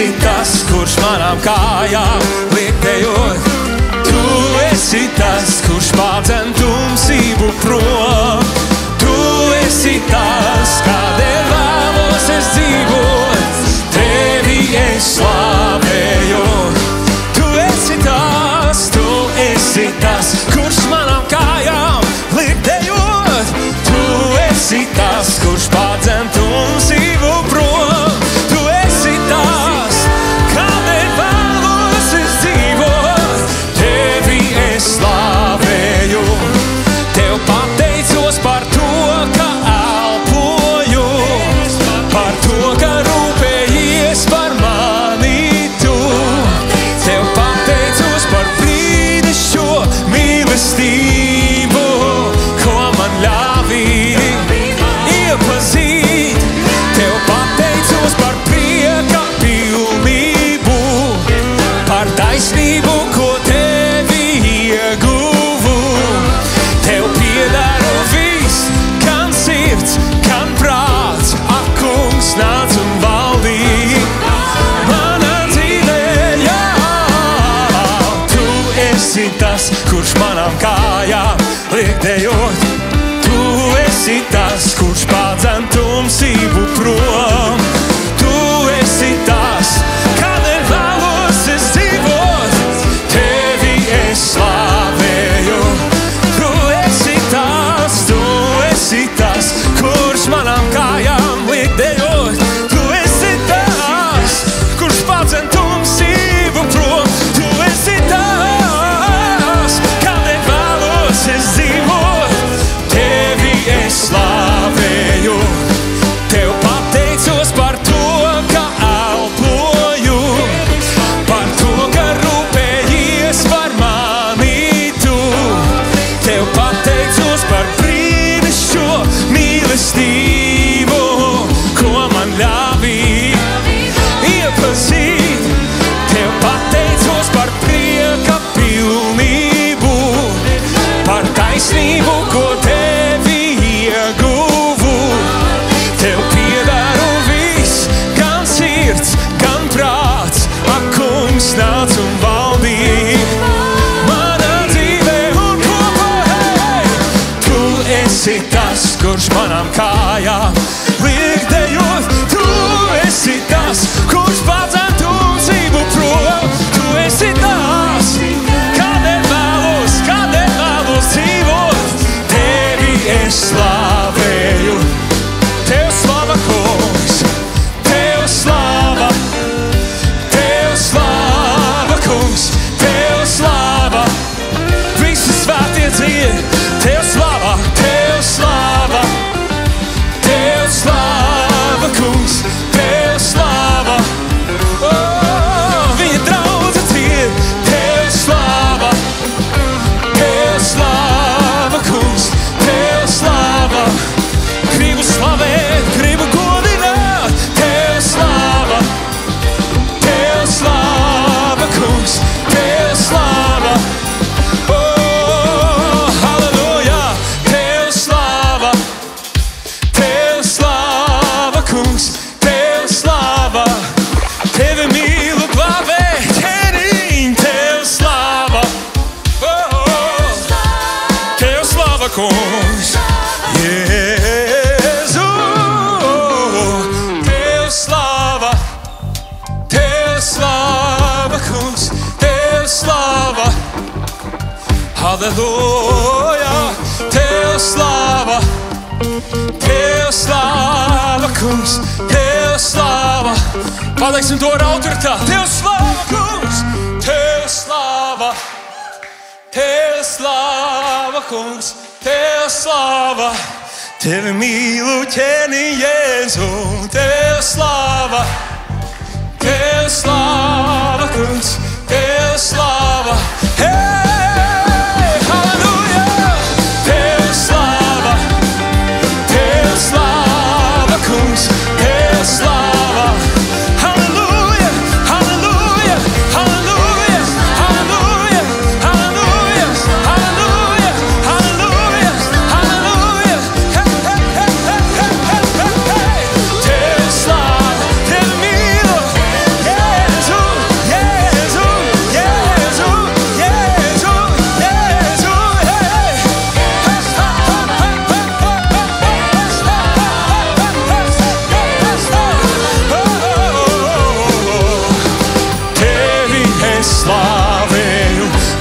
esi tas, kurš manām kājām liek dejot. Tu esi tas, kurš pārdzen tumsību prom. Tu esi tas, kādēļ vēlos es dzīvot. Tevi es slavēju. Tu esi tas, kurš manām kājām liek dejot. Tu esi tas, kurš pārdzen tumsību prom. Tu esi tas, kādēļ vēlos es dzīvot. Tevi es slavēju. Tev pateicos par to, ka elpoju, par to, ka rūpējies par mani tu. Tev pateicos par brīnišķo mīlestību, ko man ļāvīji iepazīt. Tev pateicos par prieka pilnību, par taisnību, ko tevi ieguvu. Tev piedara viss, gan sirds, gan prāts. Ak, kungs, nāc un valdī manā dzīvē, jā. Tu esi tas, kurš manām kājām liek dejot. Tu esi tas, kurš pārdzen tumsību prom. Tu esi tas, kādēļ vēlos es dzīvot. Tevi es slavēju. Tu esi tas, kurš manām kājām liek dejot. Tu esi tas, kurš pārdzen tumsību prom. Tu esi tas, kādēļ vēlos es dzīvot. Tevi es slavēju. Tev pateicos par to, ka elpoju, par to, ka rūpējies par mani tu. Tev pateicos par brīnišķo mīlestību, ko man ļāvīji iepazīt. Tev pateicos par prieka pilnību, par taisnību, ko tevi ieguvu. Tev piedara viss, gan sirds, gan prāts. Ak, kungs, nāc un valdī manā dzīvē un kopā, hei! Tu esi tas, kurš manām kājām liek dejot. Tu esi tas, kurš pārdzen tumsību prom. Tu esi tas, kādēļ vēlos dzīvot. Tevi es slavēju. Tev slava, kungs, tev slava, kungs, tev slava. Visi svētie dzied, tev slava, kungs, tev slava. Viņa draudze dzied, tev slava, kungs, tev slava. Gribu slavēt, gribu godināt, tev slava, kungs, tev slava. Halleluja, tev slava, kungs, tev slava. Tevi mīlu, glābē, ķeriņ, tev slava. Tev slava, kungs, Jēzu. Tev slava, kungs, tev slava. Halleluja, tev slava, kungs, tev slava. Pateiksim to ar autoritāti. Tev slava, kungs, tev slava, kungs, tev slava. Tevi mīlu, ķēniņ, Jēzu, tev slava, kungs, tev slava. Hey, halleluja, tev slava, kungs, tev slava. Halleluja, halleluja, halleluja, halleluja, halleluja, halleluja, halleluja, halleluja. Hey, tev slava, tevi mīlu, yeah.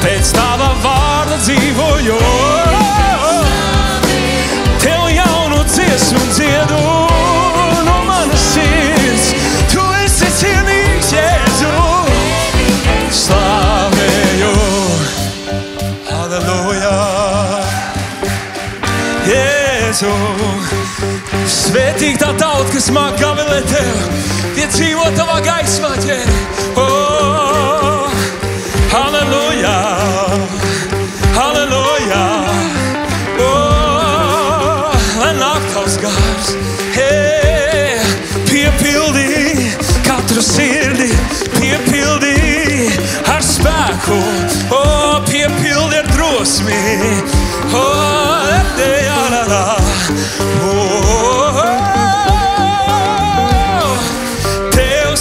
pēc tava vārda dzīvoju. Tev jaunu dziesmu dziedu no manas sirds. Tu esi cienīgs, Jēzu. Slavēju. Halleluja. Jēzu. Svētīgi tā tauta, kas māk gavilēt Tev. Tie dzīvo Tavā gaismā, ķēri. Oh, halleluja. Halleluja. Oh, lai nāk Tavs gars. Hey, piepildī katru sirdi. Piepildī ar spēku. Oh, piepildi ar drosmi. Oh, la. Oh, Tev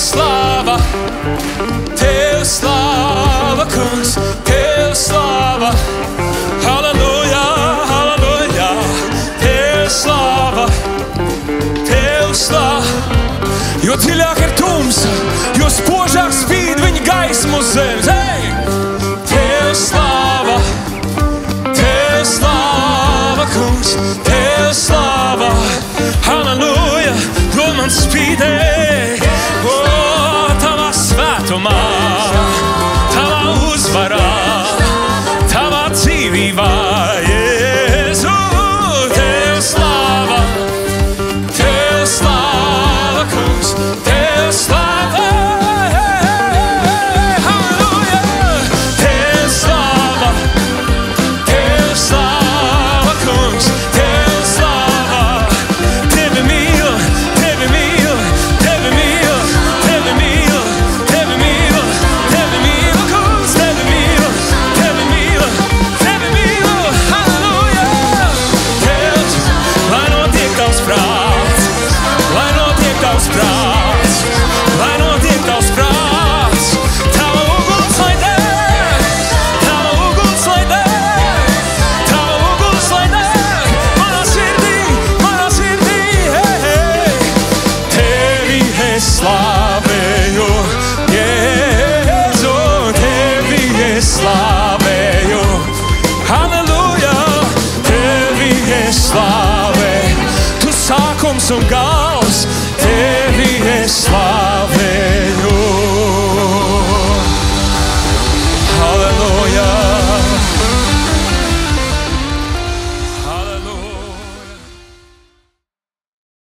slava, kungs, Tev slava. Halleluja, halleluja. Tev slava, jo dziļāk ir tumsa, jo spožāk spīd viņa gaisma uz zemes. Hey! Tev slava, kungs, Tev slava. Halleluja, dod man spīdē. Oh, Tavā svētumā, Tavā uzvarā, Tavā dzīvībā. Jēzu, Tev slava, kungs, Tev slava. Halleluja, Tev slava, kungs, Tev slava. Tevi mīl, Tevi mīl, Tevi mīl, Tevi mīl, Tevi mīl, Tevi mīl, kungs, Tevi mīl, Tevi mīl, Tevi mīl. Halleluja. Tev, lai notiek Tavs prāts, lai notiek Tavs prāts, lai notiek Tavs prāts. Tava uguns lai deg, Tava uguns lai deg, Tava uguns lai deg. Manā sirdī, hey, hey. Tevi es slavēju, Jēzu, Tevi es slavēju. Halleluja, Tevi es slavēju. Tu sākums un gals.